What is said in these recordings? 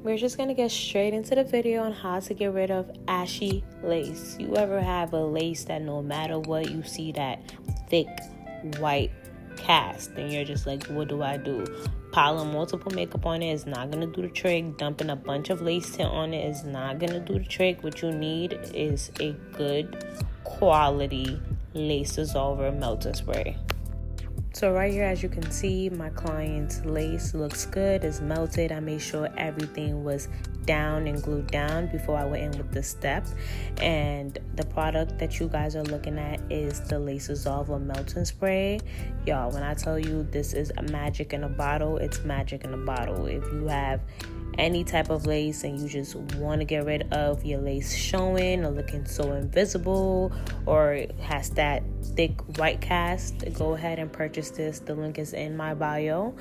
we're just going to get straight into the video on how to get rid of ashy lace. You ever have a lace that no matter what, you see that thick white cast and you're just like, what do I do? Piling multiple makeup on it is not going to do the trick. Dumping a bunch of lace tint on it is not going to do the trick. What you need is a good quality lace dissolver melting spray. So right here, as you can see, my client's lace looks good. It's melted. I made sure everything was down and glued down before I went in with this step. And the product that you guys are looking at is the lace dissolver melting spray. Y'all, when I tell you this is a magic in a bottle, it's magic in a bottle. If you have any type of lace and you just want to get rid of your lace showing or looking so invisible, or it has that thick white cast, go ahead and purchase this. The link is in my bio.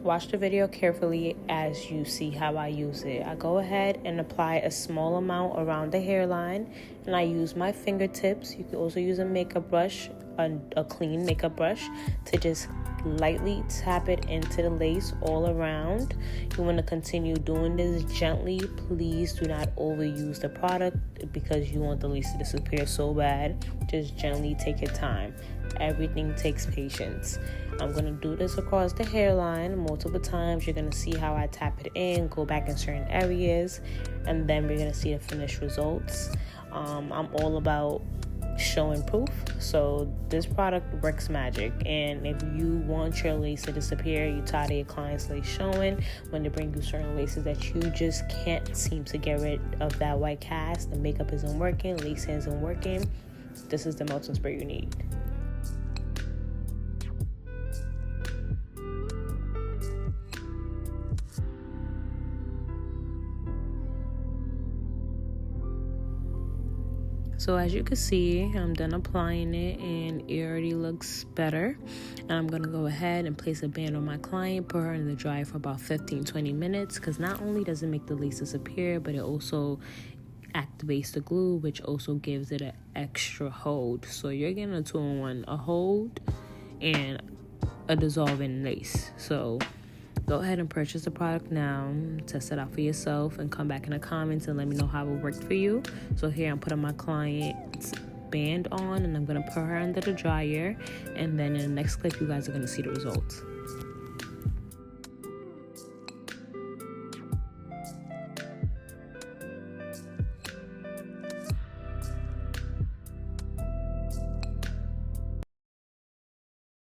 Watch the video carefully as you see how I use it. I go ahead and apply a small amount around the hairline, and I use my fingertips. You can also use a makeup brush, a clean makeup brush, to just lightly tap it into the lace all around. You want to continue doing this gently. Please do not overuse the product because you want the lace to disappear so bad. Just gently take your time. Everything takes patience. I'm going to do this across the hairline multiple times. You're going to see how I tap it in, go back in certain areas, and then we're going to see the finished results. I'm all about showing proof, so this product works magic. And if you want your lace to disappear, you tired of your client's lace showing, when they bring you certain laces that you just can't seem to get rid of that white cast, the makeup isn't working, lace isn't working, this is the melting spray you need. So as you can see, I'm done applying it and it already looks better. And I'm going to go ahead and place a band on my client, put her in the dryer for about 15-20 minutes, because not only does it make the lace disappear, but it also activates the glue, which also gives it an extra hold. So you're getting a 2-in-1, a hold and a dissolving lace. So go ahead and purchase the product now, test it out for yourself, and come back in the comments and let me know how it worked for you. So here I'm putting my client's band on, and I'm going to put her under the dryer, and then in the next clip you guys are going to see the results.